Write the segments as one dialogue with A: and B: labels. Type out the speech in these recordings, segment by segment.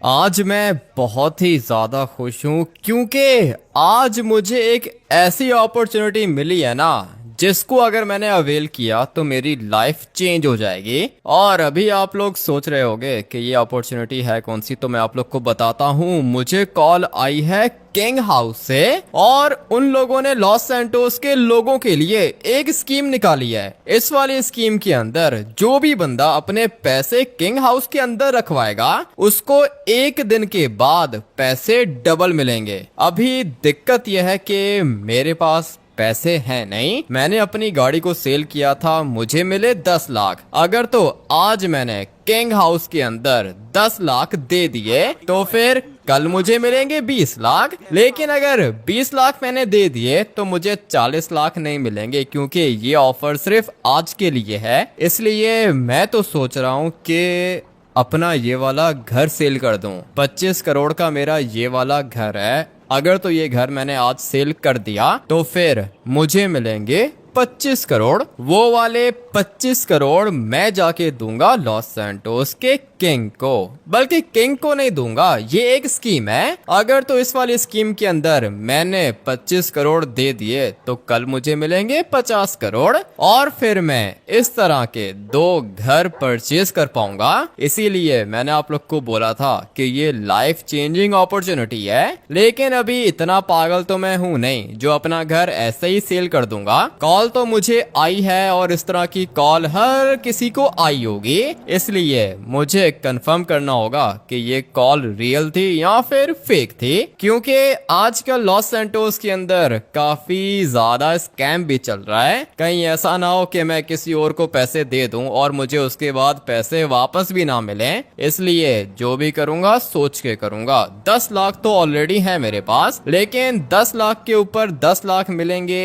A: आज मैं बहुत ही ज़्यादा खुश हूँ क्योंकि आज मुझे एक ऐसी अपॉर्चुनिटी मिली है ना, जिसको अगर मैंने अवेल किया तो मेरी लाइफ चेंज हो जाएगी। और अभी आप लोग सोच रहे होंगे कि ये अपॉर्चुनिटी है कौन सी, तो मैं आप लोग को बताता हूँ। मुझे कॉल आई है किंग हाउस से और उन लोगों ने लॉस सैंटोस के लोगों के लिए एक स्कीम निकाली है। इस वाली स्कीम के अंदर जो भी बंदा अपने पैसे किंग हाउस के अंदर रखवाएगा उसको एक दिन के बाद पैसे डबल मिलेंगे। अभी दिक्कत यह है कि मेरे पास पैसे हैं नहीं, मैंने अपनी गाड़ी को सेल किया था, मुझे मिले 10 लाख। अगर तो आज मैंने किंग हाउस के अंदर 10 लाख दे दिए तो फिर कल मुझे मिलेंगे 20 लाख। लेकिन अगर 20 लाख मैंने दे दिए तो मुझे 40 लाख नहीं मिलेंगे, क्योंकि ये ऑफर सिर्फ आज के लिए है। इसलिए मैं तो सोच रहा हूँ कि अपना ये वाला घर सेल कर दूं। 25 करोड़ का मेरा ये वाला घर है। अगर तो ये घर मैंने आज सेल कर दिया तो फिर मुझे मिलेंगे 25 करोड़। वो वाले 25 करोड़ मैं जाके दूंगा लॉस सैंटोस के किंग को। बल्कि किंग को नहीं दूंगा, ये एक स्कीम है। अगर तो इस वाली स्कीम के अंदर मैंने 25 करोड़ दे दिए तो कल मुझे मिलेंगे 50 करोड़ और फिर मैं इस तरह के 2 घर परचेज कर पाऊंगा। इसीलिए मैंने आप लोग को बोला था कि ये लाइफ चेंजिंग अपॉर्चुनिटी है। लेकिन अभी इतना पागल तो मैं हूं नहीं जो अपना घर ऐसे ही सेल कर दूंगा। कॉल तो मुझे आई है और इस तरह की कॉल हर किसी को आई होगी, इसलिए मुझे कंफर्म करना होगा कि ये कॉल रियल थी या फिर फेक थी। क्योंकि आजकल लॉस सैंटोस के अंदर काफी ज्यादा स्कैम भी चल रहा है। कहीं ऐसा ना हो कि मैं किसी और को पैसे दे दूं और मुझे उसके बाद पैसे वापस भी ना मिले। इसलिए जो भी करूंगा सोच के करूंगा। 10 लाख तो ऑलरेडी है मेरे पास, लेकिन 10 लाख के ऊपर 10 लाख मिलेंगे,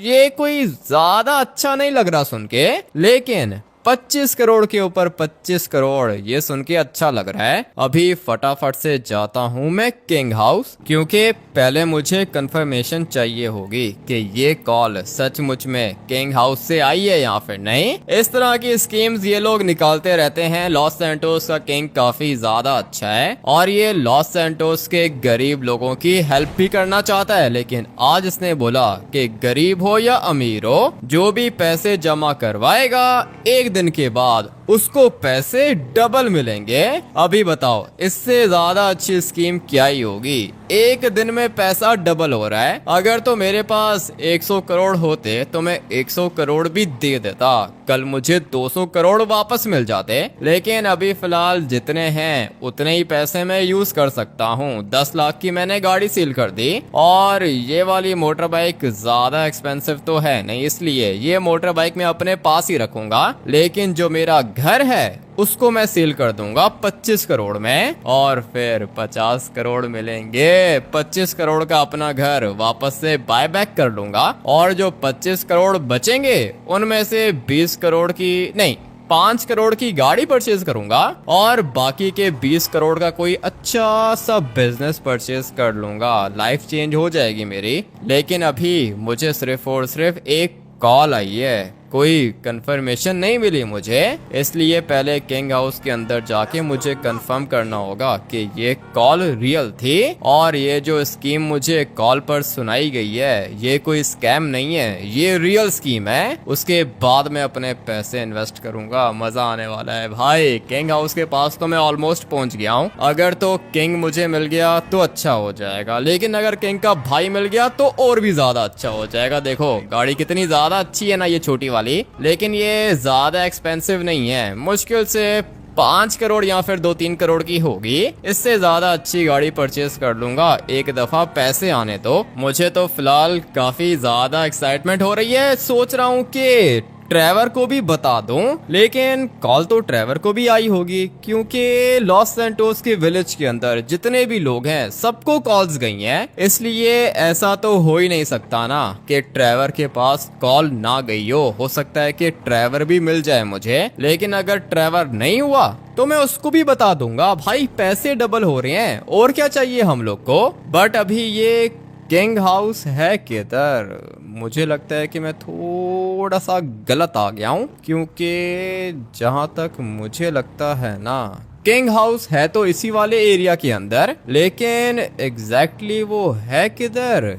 A: ये कोई ज्यादा अच्छा नहीं लग रहा सुन के। लेकिन 25 करोड़ के ऊपर 25 करोड़, ये सुन के अच्छा लग रहा है। अभी फटाफट से जाता हूँ मैं किंग हाउस, क्योंकि पहले मुझे कंफर्मेशन चाहिए होगी कि ये कॉल सचमुच में किंग हाउस से आई है या फिर नहीं। इस तरह की स्कीम्स ये लोग निकालते रहते हैं। लॉस सैंटोस का किंग काफी ज्यादा अच्छा है और ये लॉस सैंटोस के गरीब लोगों की हेल्प भी करना चाहता है। लेकिन आज इसने बोला कि गरीब हो या अमीर हो, जो भी पैसे जमा करवाएगा एक दिन के बाद उसको पैसे डबल मिलेंगे। अभी बताओ इससे ज्यादा अच्छी स्कीम क्या ही होगी। एक दिन में पैसा डबल हो रहा है। अगर तो मेरे पास 100 करोड़ होते तो मैं 100 करोड़ भी दे देता, कल मुझे 200 करोड़ वापस मिल जाते। लेकिन अभी फिलहाल जितने हैं उतने ही पैसे मैं यूज कर सकता हूँ। 10 लाख की मैंने गाड़ी सील कर दी और ये वाली मोटर बाइक ज्यादा एक्सपेंसिव तो है नहीं, इसलिए ये मोटर बाइक मैं अपने पास ही रखूंगा। लेकिन जो मेरा घर है उसको मैं सेल कर दूंगा 25 करोड़ में और फिर 50 करोड़ मिलेंगे। 25 करोड़ का अपना घर वापस से बाय बैक कर लूंगा और जो 25 करोड़ बचेंगे उनमें से 20 करोड़ की नहीं 5 करोड़ की गाड़ी परचेज करूंगा और बाकी के 20 करोड़ का कोई अच्छा सा बिजनेस परचेज कर लूंगा। लाइफ चेंज हो जाएगी मेरी। लेकिन अभी मुझे सिर्फ और सिर्फ एक कॉल आई है, कोई कंफर्मेशन नहीं मिली मुझे। इसलिए पहले किंग हाउस के अंदर जाके मुझे कंफर्म करना होगा कि ये कॉल रियल थी और ये जो स्कीम मुझे कॉल पर सुनाई गई है ये कोई स्कैम नहीं है, ये रियल स्कीम है। उसके बाद मैं अपने पैसे इन्वेस्ट करूंगा, मजा आने वाला है भाई। किंग हाउस के पास तो मैं ऑलमोस्ट पहुंच गया हूँ। अगर तो किंग मुझे मिल गया तो अच्छा हो जाएगा, लेकिन अगर किंग का भाई मिल गया तो और भी ज्यादा अच्छा हो जाएगा। देखो गाड़ी कितनी ज्यादा अच्छी है ना, ये छोटी वाली, लेकिन ये ज्यादा एक्सपेंसिव नहीं है। मुश्किल से 5 करोड़ या फिर 2-3 करोड़ की होगी। इससे ज्यादा अच्छी गाड़ी परचेज कर लूंगा एक दफा पैसे आने तो। मुझे तो फिलहाल काफी ज्यादा एक्साइटमेंट हो रही है। सोच रहा हूँ कि ट्रेवर को भी बता दूं, लेकिन कॉल तो ट्रेवर को भी आई होगी क्योंकि लॉस सैंटोस के विलेज के अंदर जितने भी लोग हैं सबको कॉल्स गई हैं। इसलिए ऐसा तो हो ही नहीं सकता ना कि ट्रेवर के पास कॉल ना गई हो सकता है कि ट्रेवर भी मिल जाए मुझे। लेकिन अगर ट्रेवर नहीं हुआ तो मैं उसको भी बता दूंगा, भाई पैसे डबल हो रहे हैं और क्या चाहिए हम लोग को। बट अभी ये किंग हाउस है किधर? मुझे लगता है कि मैं थोड़ा सा गलत आ गया हूँ, क्योंकि जहाँ तक मुझे लगता है ना किंग हाउस है तो इसी वाले एरिया के अंदर, लेकिन एग्जैक्टली वो है किधर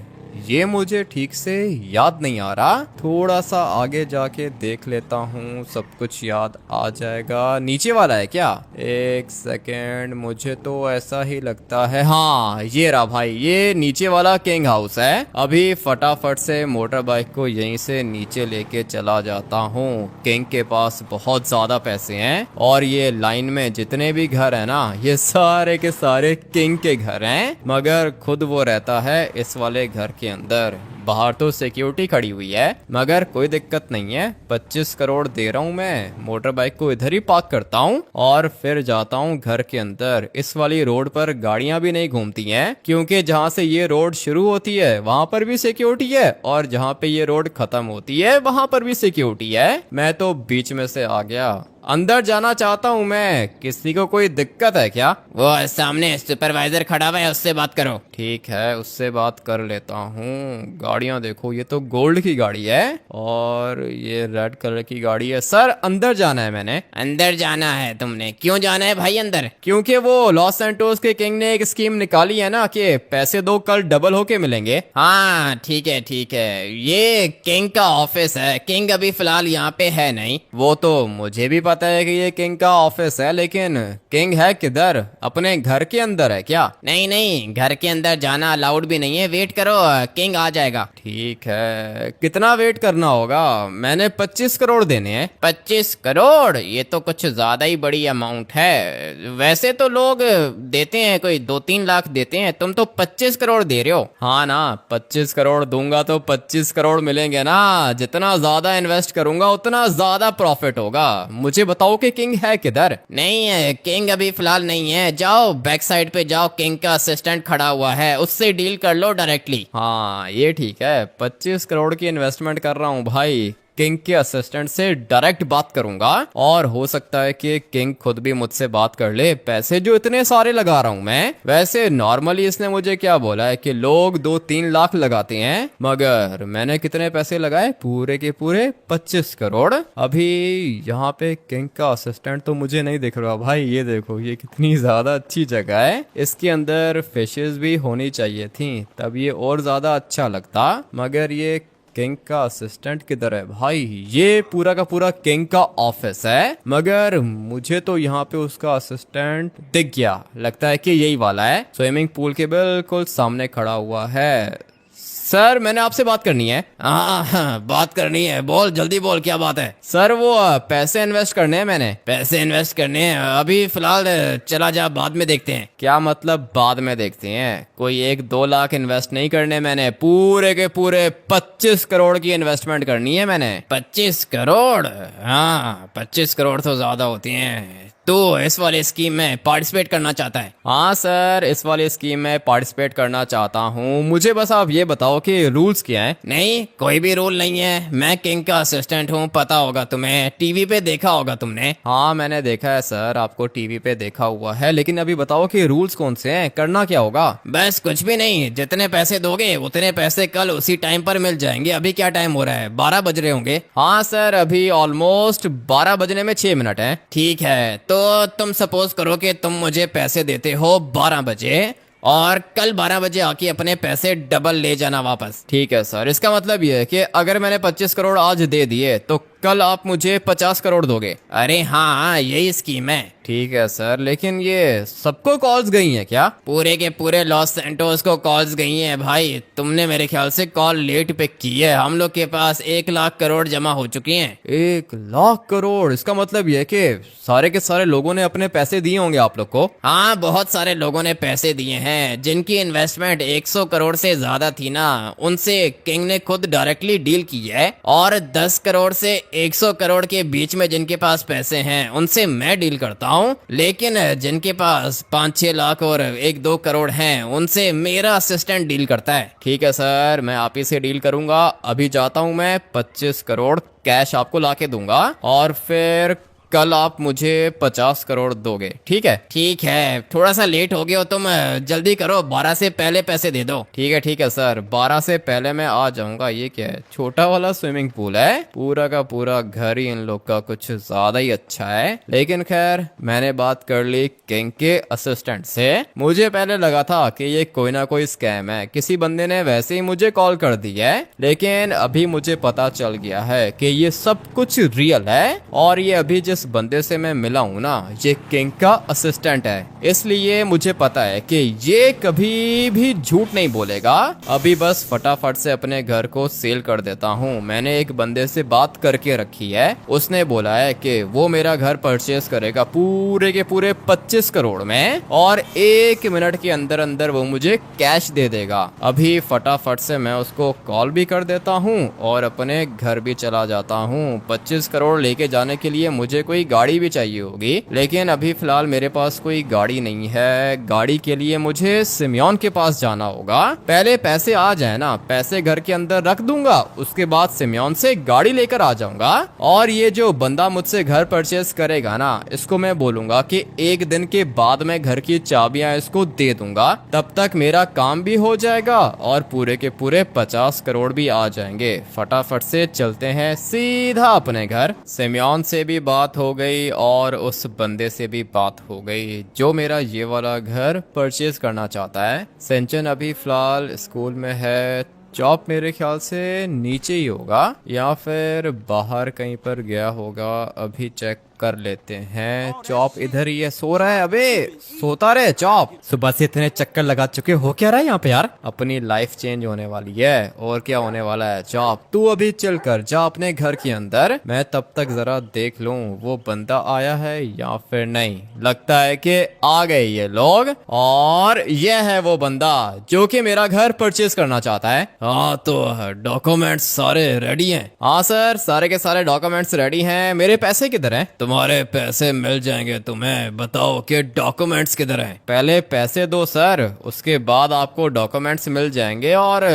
A: ये मुझे ठीक से याद नहीं आ रहा। थोड़ा सा आगे जाके देख लेता हूँ, सब कुछ याद आ जाएगा। नीचे वाला है क्या? एक सेकेंड, मुझे तो ऐसा ही लगता है। हाँ ये रहा भाई, ये नीचे वाला किंग हाउस है। अभी फटाफट से मोटर बाइक को यहीं से नीचे लेके चला जाता हूँ। किंग के पास बहुत ज्यादा पैसे हैं और ये लाइन में जितने भी घर है ना, ये सारे के सारे किंग के घर हैं, मगर खुद वो रहता है इस वाले घर के अंदर। बाहर तो सिक्योरिटी खड़ी हुई है, मगर कोई दिक्कत नहीं है। 25 करोड़ दे रहा हूँ मैं। मोटर बाइक को इधर ही पार्क करता हूँ और फिर जाता हूँ घर के अंदर। इस वाली रोड पर गाड़ियां भी नहीं घूमती हैं, क्योंकि जहाँ से ये रोड शुरू होती है वहां पर भी सिक्योरिटी है और जहाँ पे ये रोड खत्म होती है वहां पर भी सिक्योरिटी है। मैं तो बीच में से आ गया। अंदर जाना चाहता हूँ मैं। किसी को कोई दिक्कत है क्या?
B: वो सामने सुपरवाइजर खड़ा हुआ है, उससे बात करो।
A: ठीक है, उससे बात कर लेता हूँ। गाड़ियाँ देखो, ये तो गोल्ड की गाड़ी है और ये रेड कलर की गाड़ी है। सर अंदर जाना है मैंने।
B: अंदर जाना है तुमने? क्यों जाना है भाई अंदर?
A: क्योंकि वो लॉस सैंटोस के किंग ने एक स्कीम निकाली है ना कि पैसे दो कल डबल होके मिलेंगे।
B: हाँ ठीक है ठीक है, ये किंग का ऑफिस है। किंग अभी फिलहाल यहाँ पे है नहीं।
A: वो तो मुझे भी पता है कि ये किंग का ऑफिस है, लेकिन किंग है किधर? अपने घर के अंदर है क्या?
B: नहीं नहीं, घर के अंदर जाना अलाउड भी नहीं है। वेट करो, किंग आ जाएगा।
A: ठीक है, कितना वेट करना होगा? मैंने 25 करोड़ देने हैं।
B: 25 करोड़? ये तो कुछ ज्यादा ही बड़ी अमाउंट है। वैसे तो लोग देते हैं, कोई 2-3 लाख देते हैं, तुम तो 25 करोड़ दे रहे हो।
A: हाँ ना, 25 करोड़ दूंगा तो 25 करोड़ मिलेंगे ना। जितना ज्यादा इन्वेस्ट करूंगा उतना ज्यादा प्रॉफिट होगा। मुझे बताओ कि किंग है किधर?
B: नहीं है, किंग अभी फिलहाल नहीं है। जाओ बैक साइड पे जाओ, किंग का असिस्टेंट खड़ा हुआ है, उससे डील कर लो डायरेक्टली।
A: हाँ ये ठीक है, 25 करोड़ की इन्वेस्टमेंट कर रहा हूँ भाई। किंग के असिस्टेंट से डायरेक्ट बात करूंगा और हो सकता है कि किंग खुद भी मुझसे बात कर ले। पैसे जो इतने सारे लगा रहा हूं मैं, वैसे नॉर्मली इसने मुझे क्या बोला है कि लोग 2-3 लाख लगाते हैं, मगर मैंने कितने पैसे लगाए? पूरे के पूरे 25 करोड़। अभी यहाँ पे किंग का असिस्टेंट तो मुझे नहीं दिख रहा भाई। ये देखो, ये कितनी ज्यादा अच्छी जगह है। इसके अंदर फिशेस भी होनी चाहिए थी, तब ये और ज्यादा अच्छा लगता। मगर ये किंग का असिस्टेंट किधर है भाई? ये पूरा का पूरा किंग का ऑफिस है, मगर मुझे तो यहाँ पे उसका असिस्टेंट दिख गया। लगता है कि यही वाला है, स्विमिंग पूल के बिल्कुल सामने खड़ा हुआ है। सर मैंने आपसे बात करनी है।
B: हाँ बात करनी है, बोल जल्दी बोल, क्या बात है?
A: सर वो पैसे इन्वेस्ट करने हैं मैंने।
B: पैसे इन्वेस्ट करने हैं? अभी फिलहाल चला जा, बाद में देखते हैं।
A: क्या मतलब बाद में देखते हैं? कोई 1-2 लाख इन्वेस्ट नहीं करने मैंने, पूरे के पूरे 25 करोड़ की इन्वेस्टमेंट करनी है मैंने।
B: 25 करोड़? हाँ 25 करोड़ तो ज्यादा होती हैं। तो इस वाले स्कीम में पार्टिसिपेट करना चाहता है?
A: हाँ सर, इस वाली स्कीम में पार्टिसिपेट करना चाहता हूँ। मुझे बस आप ये बताओ कि रूल्स क्या हैं?
B: नहीं कोई भी रूल नहीं है। मैं किंग का असिस्टेंट हूँ, पता होगा तुम्हें, टीवी पे देखा होगा तुमने।
A: हाँ मैंने देखा है सर, आपको टीवी पे देखा हुआ है, लेकिन अभी बताओ कि रूल्स कौन से हैं, करना क्या होगा?
B: बस कुछ भी नहीं, जितने पैसे दोगे उतने पैसे कल उसी टाइम पर मिल जाएंगे। अभी क्या टाइम हो रहा है? 12 बज रहे होंगे।
A: हाँ सर, अभी ऑलमोस्ट 12 बजने में 6 मिनट है।
B: ठीक है, तो तुम सपोज करो कि तुम मुझे पैसे देते हो 12 बजे और कल 12 बजे आके अपने पैसे डबल ले जाना वापस।
A: ठीक है सर, इसका मतलब ये है कि अगर मैंने 25 करोड़ आज दे दिए तो कल आप मुझे 50 करोड़ दोगे?
B: अरे हाँ यही स्कीम है।
A: ठीक है सर, लेकिन ये सबको कॉल्स गई हैं क्या?
B: पूरे के पूरे लॉस सैंटोस को कॉल्स गई हैं भाई। तुमने मेरे ख्याल से कॉल लेट पिक की है। हम लोग के पास 1 लाख करोड़ जमा हो चुकी हैं।
A: 1 लाख करोड़? इसका मतलब ये है कि सारे के सारे लोगों ने अपने पैसे दिए होंगे आप लोग को?
B: हाँ बहुत सारे लोगों ने पैसे दिए हैं। जिनकी इन्वेस्टमेंट 100 करोड़ से ज्यादा थी ना, उनसे किंग ने खुद डायरेक्टली डील की है। और 10 करोड़ से 100 करोड़ के बीच में जिनके पास पैसे हैं उनसे मैं डील करता हूँ। लेकिन जिनके पास 5-6 लाख और 1-2 करोड़ हैं उनसे मेरा असिस्टेंट डील करता है।
A: ठीक है सर, मैं आप ही से डील करूंगा। अभी जाता हूँ मैं, 25 करोड़ कैश आपको लाके दूंगा और फिर कल आप मुझे 50 करोड़ दोगे, ठीक है?
B: ठीक है, थोड़ा सा लेट हो गए हो तुम, जल्दी करो, 12 से पहले पैसे दे दो।
A: ठीक है सर, 12 से पहले मैं आ जाऊंगा। ये क्या है, छोटा वाला स्विमिंग पूल है? पूरा का पूरा घर ही इन लोग का कुछ ज्यादा ही अच्छा है। लेकिन खैर, मैंने बात कर ली किंग के असिस्टेंट से। मुझे पहले लगा था कि ये कोई ना कोई स्कैम है, किसी बंदे ने वैसे ही मुझे कॉल कर दी है, लेकिन अभी मुझे पता चल गया है कि ये सब कुछ रियल है। और ये अभी जिस बंदे से मैं मिला हूँ ना, ये किंग का असिस्टेंट है, इसलिए मुझे पता है कि ये कभी भी झूठ नहीं बोलेगा। अभी बस फटाफट से अपने घर को सेल कर देता हूँ। मैंने एक बंदे से बात करके रखी है, उसने बोला है कि वो मेरा घर परचेस करेगा पूरे के पूरे 25 करोड़ में, और 1 मिनट के अंदर अंदर वो मुझे कैश दे देगा। अभी फटाफट से मैं उसको कॉल भी कर देता हूँ और अपने घर भी चला जाता हूँ। 25 करोड़ लेके जाने के लिए मुझे कोई गाड़ी भी चाहिए होगी, लेकिन अभी फिलहाल मेरे पास कोई गाड़ी नहीं है। गाड़ी के लिए मुझे सिमियोन के पास जाना होगा। पहले पैसे आ जाए ना, पैसे घर के अंदर रख दूंगा, उसके बाद सिमियोन से गाड़ी लेकर आ जाऊंगा। और ये जो बंदा मुझसे घर परचेस करेगा ना, इसको मैं बोलूंगा कि 1 दिन के बाद मैं घर की चाबियां इसको दे दूंगा। तब तक मेरा काम भी हो जाएगा और पूरे के पूरे 50 करोड़ भी आ जाएंगे। फटाफट से चलते हैं सीधा अपने घर। सिमियोन से भी बात हो गई और उस बंदे से भी बात हो गई जो मेरा ये वाला घर परचेज करना चाहता है। सेंचन अभी फिलहाल स्कूल में है। चॉप मेरे ख्याल से नीचे ही होगा या फिर बाहर कहीं पर गया होगा, अभी चेक कर लेते हैं। चॉप इधर ही है, सो रहा है। अबे सोता रहे चॉप, सुबह से इतने चक्कर लगा चुके हो क्या रहा है यहाँ पे यार? अपनी लाइफ चेंज होने वाली है, और क्या होने वाला है चॉप? तू अभी चिल कर, जा अपने घर के अंदर। मैं तब तक जरा देख लूं वो बंदा आया है या फिर नहीं। लगता है कि आ गए ये लोग, और ये है वो बंदा जो कि मेरा घर परचेज करना चाहता है।
B: हाँ, तो डॉक्यूमेंट्स सारे रेडी हैं?
A: हाँ सर, सारे के सारे डॉक्यूमेंट्स रेडी हैं। मेरे पैसे किधर हैं?
B: तुम्हारे पैसे मिल जाएंगे तुम्हें, बताओ कि डॉक्यूमेंट्स किधर हैं?
A: पहले पैसे दो सर, उसके बाद आपको डॉक्यूमेंट्स मिल जाएंगे। और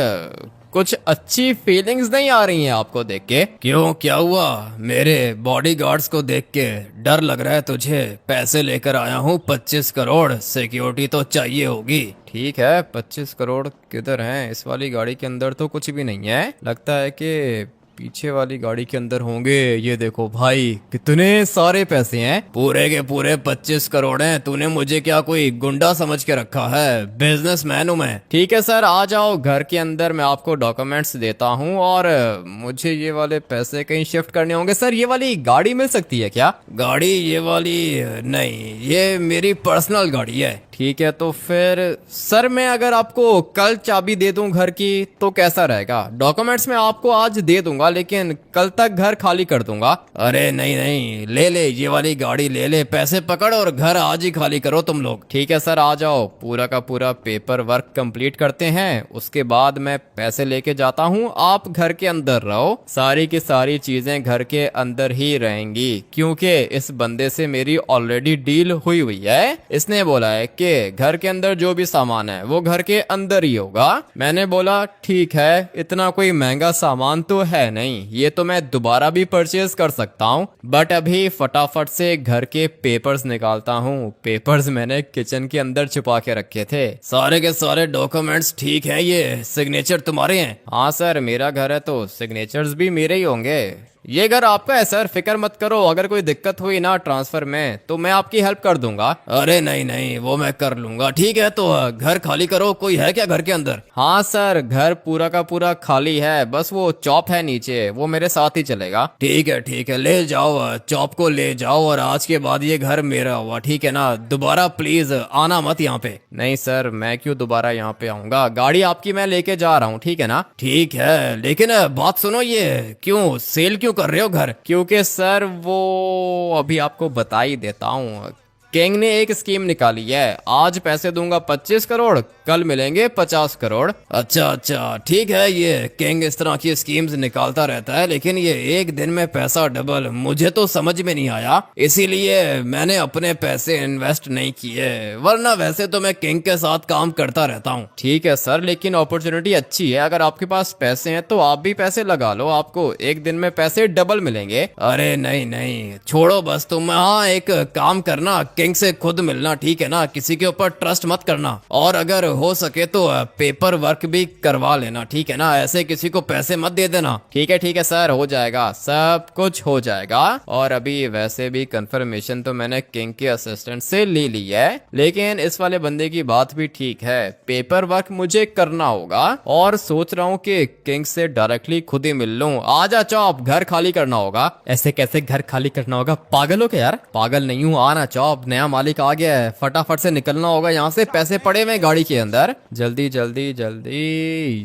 A: कुछ अच्छी फीलिंग्स नहीं आ रही हैं आपको देख के?
B: क्यों, क्या हुआ? मेरे बॉडीगार्ड्स को देख के डर लग रहा है तुझे? पैसे लेकर आया हूँ 25 करोड़, सिक्योरिटी तो चाहिए होगी।
A: ठीक है, 25 करोड़ किधर हैं? इस वाली गाड़ी के अंदर तो कुछ भी नहीं है, लगता है कि पीछे वाली गाड़ी के अंदर होंगे। ये देखो भाई, कितने सारे पैसे हैं,
B: पूरे के पूरे 25 करोड़ हैं। तूने मुझे क्या कोई गुंडा समझ के रखा है? बिजनेसमैन हूं मैं।
A: ठीक है सर, आ जाओ घर के अंदर, मैं आपको डॉक्यूमेंट्स देता हूँ। और मुझे ये वाले पैसे कहीं शिफ्ट करने होंगे। सर ये वाली गाड़ी मिल सकती है क्या?
B: गाड़ी ये वाली नहीं, ये मेरी पर्सनल गाड़ी है।
A: ठीक है, तो फिर सर मैं अगर आपको कल चाबी दे दूं घर की तो कैसा रहेगा? डॉक्यूमेंट्स मैं आपको आज दे दूंगा, लेकिन कल तक घर खाली कर दूंगा।
B: अरे नहीं नहीं, ले ले ये वाली गाड़ी, ले ले, पैसे पकड़ और घर आज ही खाली करो तुम लोग।
A: ठीक है सर, आ जाओ, पूरा का पूरा पेपर वर्क कंप्लीट करते हैं, उसके बाद मैं पैसे लेके जाता हूँ। आप घर के अंदर रहो, सारी की सारी चीजें घर के अंदर ही रहेंगी, क्योंकि इस बंदे से मेरी ऑलरेडी डील हुई हुई है। इसने बोला है कि घर के अंदर जो भी सामान है वो घर के अंदर ही होगा। मैंने बोला ठीक है, इतना कोई महंगा सामान तो है नहीं, ये तो मैं दोबारा भी परचेज कर सकता हूँ। बट अभी फटाफट से घर के पेपर्स निकालता हूँ। पेपर्स मैंने किचन के अंदर छुपा के रखे थे।
B: सारे के सारे डॉक्यूमेंट्स ठीक है, ये सिग्नेचर तुम्हारे हैं?
A: हाँ सर, मेरा घर है तो सिग्नेचर्स भी मेरे ही होंगे। ये घर आपका है सर, फिक्र मत करो। अगर कोई दिक्कत हुई ना ट्रांसफर में तो मैं आपकी हेल्प कर दूंगा।
B: अरे नहीं नहीं, वो मैं कर लूंगा। ठीक है, तो घर खाली करो। कोई है क्या घर के अंदर?
A: हाँ सर, घर पूरा का पूरा खाली है, बस वो चॉप है नीचे, वो मेरे साथ ही चलेगा।
B: ठीक है, ले जाओ चॉप को, ले जाओ, और आज के बाद ये घर मेरा हुआ, ठीक है ना? दोबारा प्लीज आना मत यहाँ पे।
A: नहीं सर, मैं क्यों दोबारा यहाँ पे आऊंगा? गाड़ी आपकी मैं लेके जा रहा हूँ, ठीक है ना?
B: ठीक है, लेकिन बात सुनो, ये क्यों सेल क्यों कर रहे हो घर?
A: क्योंकि सर वो अभी आपको बता ही देता हूँ। किंग ने एक स्कीम निकाली है, आज पैसे दूंगा 25 करोड़, कल मिलेंगे 50 करोड़।
B: अच्छा अच्छा ठीक है, ये किंग इस तरह की स्कीम्स निकालता रहता है, लेकिन ये एक दिन में पैसा डबल मुझे तो समझ में नहीं आया, इसीलिए मैंने अपने पैसे इन्वेस्ट नहीं किए, वरना वैसे तो मैं किंग के साथ काम करता रहता हूँ।
A: ठीक है सर, लेकिन अपॉर्चुनिटी अच्छी है, अगर आपके पास पैसे हैं तो आप भी पैसे लगा लो, आपको एक दिन में पैसे डबल मिलेंगे।
B: अरे नहीं नहीं छोड़ो बस तुम, हाँ एक काम करना, किंग से खुद मिलना, ठीक है ना, किसी के ऊपर ट्रस्ट मत करना, और अगर हो सके तो पेपर वर्क भी करवा लेना, ठीक है ना, ऐसे किसी को पैसे मत दे देना।
A: ठीक है सर, हो जाएगा, सब कुछ हो जाएगा। और अभी वैसे भी कंफर्मेशन तो मैंने किंग के असिस्टेंट से ले ली है, लेकिन इस वाले बंदे की बात भी ठीक है, पेपर वर्क मुझे करना होगा, और सोच रहा हूँ कि किंग से डायरेक्टली खुद ही मिल लूं। आजा चॉप, घर खाली करना होगा। ऐसे कैसे घर खाली करना होगा, पागल हो क्या यार? पागल नहीं हूँ, आना चॉप, नया मालिक आ गया है, फटाफट से निकलना होगा यहाँ से, पैसे पड़े हुए गाड़ी के अंदर, जल्दी जल्दी जल्दी।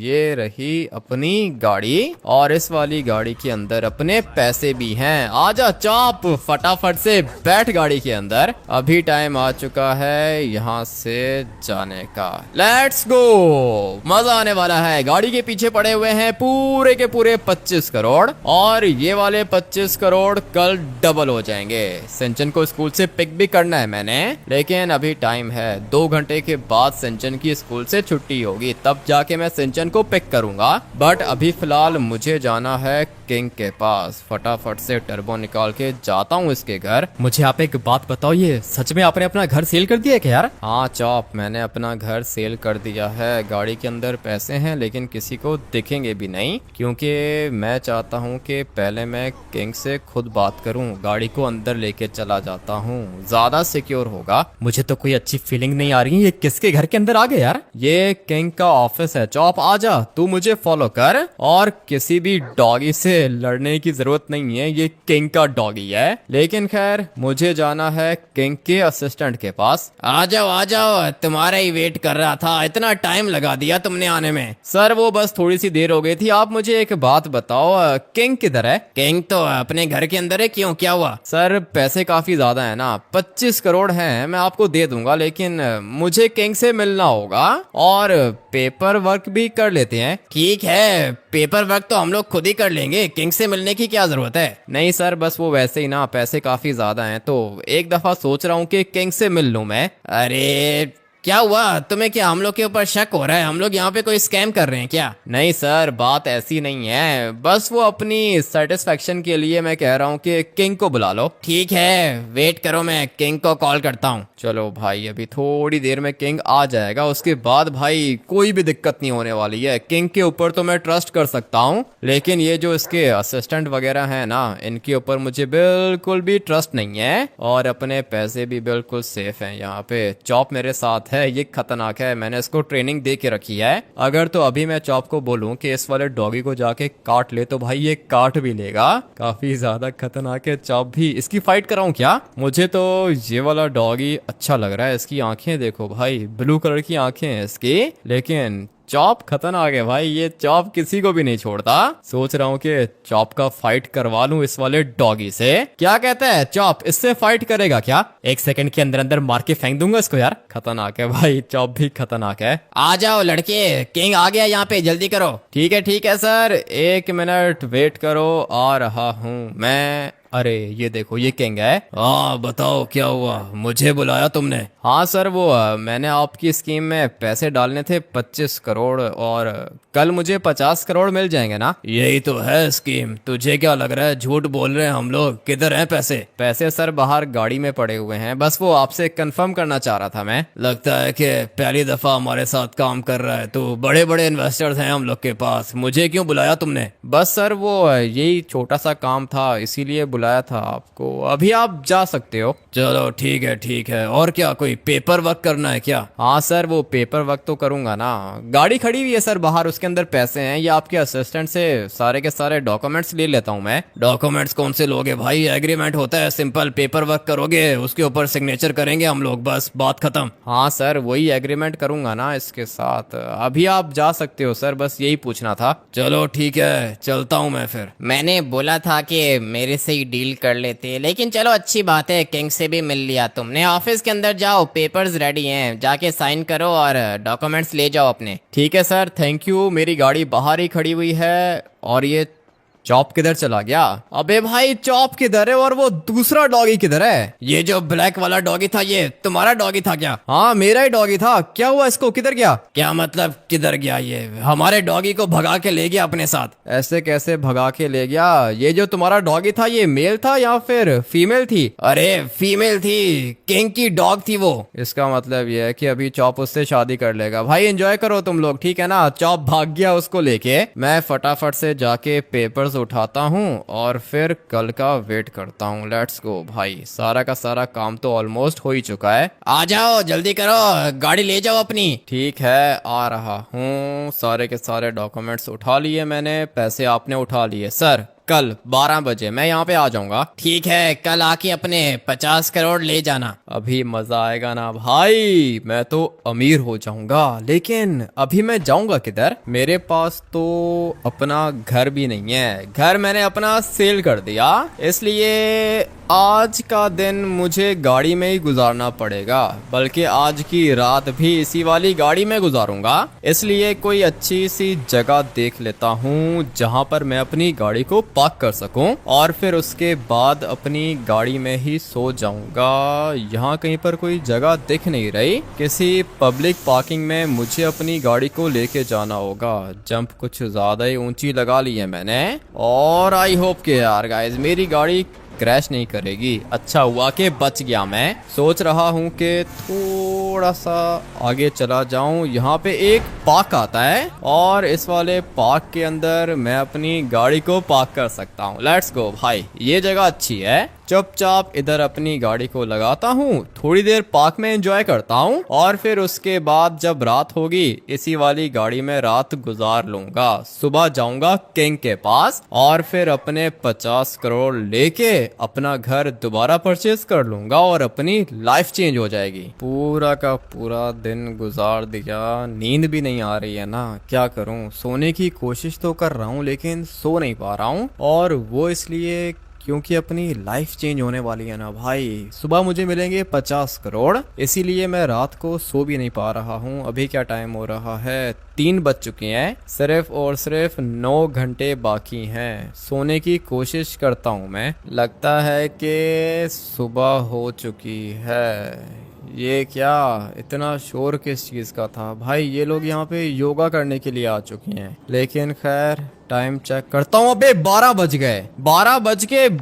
A: ये रही अपनी गाड़ी, और इस वाली गाड़ी के अंदर अपने पैसे भी हैं। आजा चॉप, फटाफट से बैठ गाड़ी के अंदर, अभी टाइम आ चुका है यहाँ से जाने का। लेट्स गो, मजा आने वाला है। गाड़ी के पीछे पड़े हुए हैं पूरे के पूरे 25 करोड़, और ये वाले 25 करोड़ कल डबल हो जाएंगे। सिंचन को स्कूल से पिक भी करना है मैंने, लेकिन अभी टाइम है, 2 घंटे के बाद सिंचन की स्कूल से छुट्टी होगी, तब जाके मैं सिंचन को पिक करूंगा। बट अभी फिलहाल मुझे जाना है किंग के पास, फटाफट से टर्बो निकाल के जाता हूँ इसके घर। मुझे आप एक बात बताओ, ये सच में आपने अपना घर सेल कर दिया है क्या यार? हाँ चॉप, मैंने अपना घर सेल कर दिया है, गाड़ी के अंदर पैसे हैं लेकिन किसी को दिखेंगे भी नहीं, क्योंकि मैं चाहता हूँ कि पहले मैं किंग से खुद बात करूँ, गाड़ी को अंदर लेके चला जाता हूँ, ज्यादा सिक्योर होगा। मुझे तो कोई अच्छी फीलिंग नहीं आ रही है, ये किसके घर के अंदर आ गए यार? ये किंग का ऑफिस है। चॉप आजा, तू मुझे फॉलो कर, और किसी भी डॉगी से लड़ने की जरूरत नहीं है, ये किंग का डॉगी है। लेकिन खैर, मुझे जाना है किंग के असिस्टेंट के पास।
B: आ जाओ, तुम्हारा ही वेट कर रहा था, इतना टाइम लगा दिया तुमने आने में।
A: सर वो बस थोड़ी सी देर हो गई थी। आप मुझे एक बात बताओ, किंग किधर है?
B: किंग तो अपने घर के अंदर है, क्यों, क्या हुआ?
A: सर पैसे काफी ज्यादा है ना, 25 करोड़ हैं, मैं आपको दे दूंगा, लेकिन मुझे किंग से मिलना होगा, और पेपर वर्क भी कर लेते हैं।
B: ठीक है, पेपर वर्क तो हम लोग खुद ही कर लेंगे, किंग से मिलने की क्या जरूरत है?
A: नहीं सर, बस वो वैसे ही ना, पैसे काफी ज्यादा हैं, तो एक दफा सोच रहा हूँ कि किंग से मिल लूं मैं।
B: अरे क्या हुआ तुम्हें, क्या हम लोग के ऊपर शक हो रहा है? हम लोग यहाँ पे कोई स्कैम कर रहे हैं क्या?
A: नहीं सर, बात ऐसी नहीं है, बस वो अपनी सेटिस्फेक्शन के लिए मैं कह रहा हूँ कि किंग को बुला लो।
B: ठीक है, वेट करो, मैं किंग को कॉल करता हूँ।
A: चलो भाई, अभी थोड़ी देर में किंग आ जाएगा, उसके बाद भाई कोई भी दिक्कत नहीं होने वाली है। किंग के ऊपर तो मैं ट्रस्ट कर सकता हूँ, लेकिन ये जो इसके असिस्टेंट वगैरह हैं ना, इनके ऊपर मुझे बिल्कुल भी ट्रस्ट नहीं है, और अपने पैसे भी बिल्कुल सेफ हैं यहाँ पे। चॉप मेरे साथ है, ये खतरनाक है, मैंने इसको ट्रेनिंग दे के रखी है। अगर तो अभी मैं चॉप को बोलूं कि इस वाले डॉगी को जाके काट ले, तो भाई ये काट भी लेगा। काफी ज्यादा खतरनाक है चॉप भी। इसकी फाइट कराऊं क्या? मुझे तो ये वाला डॉगी अच्छा लग रहा है, इसकी आंखें देखो भाई, ब्लू कलर की आंखें हैं इसकी, लेकिन चॉप खतरनाक है भाई, ये चॉप किसी को भी नहीं छोड़ता। सोच रहा हूँ कि चॉप का फाइट करवा लूं इस वाले डॉगी से। क्या कहता है चॉप, इससे फाइट करेगा क्या? 1 सेकंड के अंदर अंदर मार के फेंक दूंगा इसको यार। खतरनाक है भाई, चॉप भी खतरनाक है।
B: आ जाओ लड़के, किंग आ गया यहाँ पे, जल्दी करो।
A: ठीक है सर, 1 मिनट वेट करो, आ रहा हूँ मैं। अरे ये देखो, ये किंग है।
B: हाँ बताओ क्या हुआ, मुझे बुलाया तुमने?
A: हाँ सर, वो मैंने आपकी स्कीम में पैसे डालने थे 25 करोड़, और कल मुझे 50 करोड़ मिल जाएंगे ना?
B: यही तो है स्कीम, तुझे क्या लग रहा है झूठ बोल रहे हैं हम लोग? किधर हैं पैसे?
A: पैसे सर बाहर गाड़ी में पड़े हुए हैं, बस वो आपसे कंफर्म करना चाह रहा था मैं।
B: लगता है कि पहली दफा हमारे साथ काम कर रहा है, तो बड़े बड़े इन्वेस्टर्स हैं हम लोग के पास, मुझे क्यों बुलाया तुमने?
A: बस सर वो यही छोटा सा काम था, इसीलिए बुलाया था आपको। अभी आप जा सकते हो।
B: चलो ठीक है, और क्या कोई पेपर वर्क करना है क्या?
A: हाँ सर, वो पेपर वर्क तो करूंगा ना। गाड़ी खड़ी हुई है सर बाहर, उसके अंदर पैसे हैं, ये आपके असिस्टेंट से सारे के सारे डॉक्यूमेंट्स ले लेता हूँ मैं।
B: डॉक्यूमेंट्स कौन से लोगे भाई? एग्रीमेंट होता है, सिंपल पेपर वर्क करोगे, उसके ऊपर सिग्नेचर करेंगे हम लोग, बस बात खत्म।
A: हाँ सर, वही एग्रीमेंट करूंगा ना इसके साथ। अभी आप जा सकते हो सर, बस यही पूछना था।
B: चलो ठीक है, चलता हूँ मैं फिर।
C: मैंने बोला था कि मेरे से ही
B: डील कर लेते, लेकिन चलो अच्छी बात है, किंग से भी मिल लिया तुमने। ऑफिस के अंदर जाओ, पेपर्स रेडी हैं, जाके साइन करो और डॉक्यूमेंट्स ले जाओ अपने।
A: ठीक है सर, थैंक यू। मेरी गाड़ी बाहर ही खड़ी हुई है। और ये चॉप किधर चला गया? अबे भाई, चॉप किधर है और वो दूसरा डॉगी किधर है?
B: ये जो ब्लैक वाला डॉगी था, ये तुम्हारा डॉगी था क्या?
A: हाँ, मेरा ही डॉगी था। क्या हुआ इसको, किधर गया?
B: क्या मतलब किधर गया? ये हमारे डॉगी को भगा के ले गया अपने साथ।
A: ऐसे कैसे भगा के ले गया? ये जो तुम्हारा डॉगी था, ये मेल था या फिर फीमेल थी?
B: अरे फीमेल थी, किंग की डॉग थी वो।
A: इसका मतलब ये है कि अभी चॉप उससे शादी कर लेगा। भाई एंजॉय करो तुम लोग, ठीक है ना? चॉप भाग गया उसको लेके। मैं फटाफट से जाके पेपर्स उठाता हूँ और फिर कल का वेट करता हूँ। लेट्स गो भाई, सारा का सारा काम तो ऑलमोस्ट हो ही चुका है।
B: आ जाओ, जल्दी करो, गाड़ी ले जाओ अपनी।
A: ठीक है, आ रहा हूँ। सारे के सारे डॉक्यूमेंट्स उठा लिए मैंने, पैसे आपने उठा लिए। सर, कल 12 बजे मैं यहाँ पे आ जाऊंगा।
B: ठीक है, कल आके अपने 50 करोड़ ले जाना।
A: अभी मजा आएगा ना भाई, मैं तो अमीर हो जाऊंगा। लेकिन अभी मैं जाऊंगा किधर? मेरे पास तो अपना घर भी नहीं है। घर मैंने अपना सेल कर दिया, इसलिए आज का दिन मुझे गाड़ी में ही गुजारना पड़ेगा। बल्कि आज की रात भी इसी वाली गाड़ी में गुजारूंगा। इसलिए कोई अच्छी सी जगह देख लेता हूँ जहाँ पर मैं अपनी गाड़ी को पार्क कर सकूँ और फिर उसके बाद अपनी गाड़ी में ही सो जाऊंगा। यहाँ कहीं पर कोई जगह दिख नहीं रही। किसी पब्लिक पार्किंग में मुझे अपनी गाड़ी को लेके जाना होगा। जंप कुछ ज्यादा ही ऊंची लगा ली है मैंने, और आई होप के यार गाइस मेरी गाड़ी क्रैश नहीं करेगी। अच्छा हुआ कि बच गया। मैं सोच रहा हूँ कि थोड़ा सा आगे चला जाऊं। यहाँ पे एक पार्क आता है और इस वाले पार्क के अंदर मैं अपनी गाड़ी को पार्क कर सकता हूँ। लेट्स गो भाई, ये जगह अच्छी है। चुपचाप इधर अपनी गाड़ी को लगाता हूँ, थोड़ी देर पार्क में एंजॉय करता हूँ और फिर उसके बाद जब रात होगी इसी वाली गाड़ी में रात गुजार लूंगा। सुबह जाऊंगा किंग के पास और फिर अपने 50 करोड़ लेके अपना घर दोबारा परचेज कर लूंगा और अपनी लाइफ चेंज हो जाएगी। पूरा का पूरा दिन गुजार दिया, नींद भी नहीं आ रही है ना। क्या करूं? सोने की कोशिश तो कर रहा हूं लेकिन सो नहीं पा रहा हूं, और वो इसलिए क्योंकि अपनी लाइफ चेंज होने वाली है ना भाई। सुबह मुझे मिलेंगे 50 करोड़, इसीलिए मैं रात को सो भी नहीं पा रहा हूँ। अभी क्या टाइम हो रहा है? 3 बज चुके हैं। सिर्फ और सिर्फ 9 घंटे बाकी हैं। सोने की कोशिश करता हूँ मैं। लगता है कि सुबह हो चुकी है। ये क्या इतना शोर किस चीज का था भाई? ये लोग यहाँ पे योगा करने के लिए आ चुके हैं। लेकिन खैर, टाइम चेक करता हूँ। अबे 12 बज गए,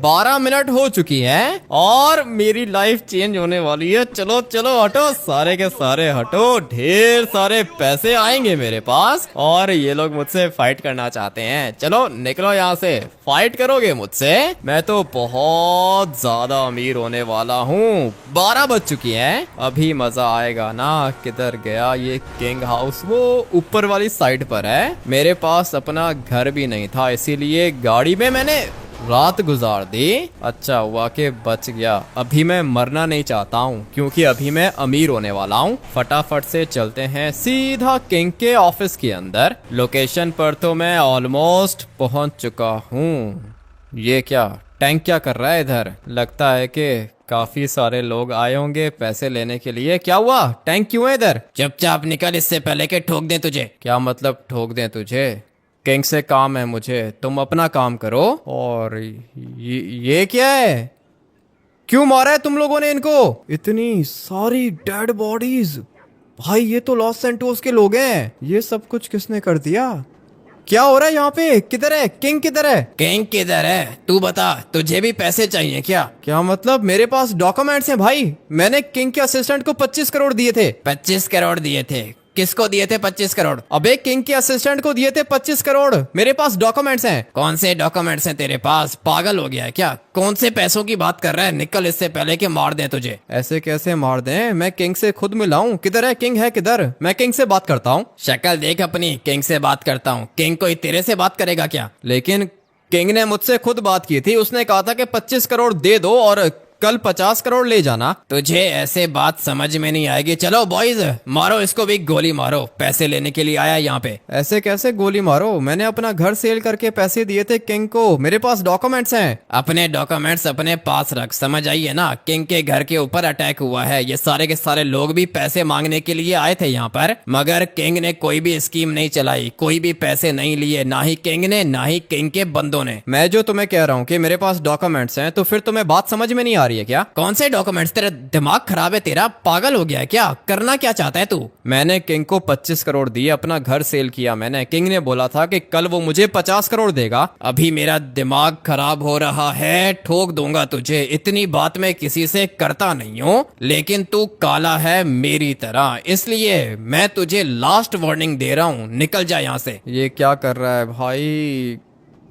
A: 12 हो चुकी है और मेरी लाइफ चेंज होने वाली है। चलो चलो हटो, सारे के सारे हटो। ढेर सारे पैसे आएंगे मेरे पास और ये लोग मुझसे फाइट करना चाहते हैं। चलो निकलो यहाँ से, फाइट करोगे मुझसे? मैं तो बहुत ज्यादा अमीर होने वाला हूँ। 12 बज चुकी है, अभी मजा आएगा ना। किधर गया ये किंग हाउस? वो ऊपर वाली साइड पर है। मेरे पास अपना घर भी नहीं था, इसीलिए गाड़ी में मैंने रात गुजार दी। अच्छा हुआ कि बच गया। अभी मैं मरना नहीं चाहता हूँ क्योंकि अभी मैं अमीर होने वाला हूँ। फटाफट से चलते हैं सीधा किंग के ऑफिस के अंदर। लोकेशन पर तो मैं ऑलमोस्ट पहुंच चुका हूँ। ये क्या टैंक क्या कर रहा है इधर? लगता है कि काफी सारे लोग आए होंगे पैसे लेने के लिए। क्या हुआ? टैंक क्यों है इधर?
B: चुपचाप निकल इससे पहले कि ठोक दे तुझे।
A: क्या मतलब ठोक दें तुझे? किंग से काम है मुझे, तुम अपना काम करो। और ये क्या है? क्यों मारा है तुम लोगों ने इनको? इतनी सारी डेड बॉडीज। भाई ये तो लॉस सैंटोस के लोग हैं। ये सब कुछ किसने कर दिया? क्या हो रहा है यहाँ पे? किधर है किंग? किधर है
B: किंग? किधर है तू बता, तुझे भी पैसे चाहिए क्या?
A: क्या मतलब? मेरे पास डॉक्यूमेंट्स हैं भाई। मैंने किंग के असिस्टेंट को 25 करोड़ दिए थे।
B: 25 करोड़ दिए थे? किसको दिए थे 25 करोड़?
A: अबे किंग के असिस्टेंट को दिए थे 25 करोड़। मेरे पास डॉक्यूमेंट्स हैं।
B: कौन से डॉक्यूमेंट्स हैं तेरे पास? पागल हो गया है क्या? कौन से पैसों की बात कर रहा है? निकल इससे पहले कि मार दे तुझे।
A: ऐसे कैसे मार दें? मैं किंग से खुद मिला हूँ। किधर है किंग? है किधर? मैं किंग से बात करता हूँ।
B: शक्ल देख अपनी, किंग से बात करता हूँ। किंग कोई तेरे से बात करेगा क्या?
A: लेकिन किंग ने मुझसे खुद बात की थी। उसने कहा था कि 25 करोड़ दे दो और कल 50 करोड़ ले जाना।
B: तुझे ऐसे बात समझ में नहीं आएगी। चलो बॉयज, मारो इसको भी गोली मारो, पैसे लेने के लिए आया यहाँ पे।
A: ऐसे कैसे गोली मारो? मैंने अपना घर सेल करके पैसे दिए थे किंग को, मेरे पास डॉक्यूमेंट्स हैं।
B: अपने डॉक्यूमेंट्स अपने पास रख, समझ आई है ना? किंग के घर के ऊपर अटैक हुआ है, ये सारे के सारे लोग भी पैसे मांगने के लिए आए थे यहाँ पर, मगर किंग ने कोई भी स्कीम नहीं चलाई, कोई भी पैसे नहीं लिए, ना ही किंग ने ना ही किंग के बंदों ने।
A: मैं जो तुम्हें कह रहा हूँ कि मेरे पास डॉक्यूमेंट्स हैं, तो फिर तुम्हें बात समझ में नहीं आ रही है क्या?
B: कौन से डॉक्यूमेंट्स? तेरा दिमाग खराब है, तेरा पागल हो गया है क्या? करना क्या चाहता है तू?
A: मैंने किंग को 25 करोड़ दिए, अपना घर सेल किया मैंने। किंग ने बोला था कि कल वो मुझे 50 करोड़ देगा।
B: अभी मेरा दिमाग खराब हो रहा है, ठोक दूंगा तुझे। इतनी बात मैं किसी से करता नहीं हूँ, लेकिन तू काला है मेरी तरह, इसलिए मैं तुझे लास्ट वार्निंग दे रहा हूँ, निकल जा यहाँ से।
A: ये क्या कर रहा है भाई?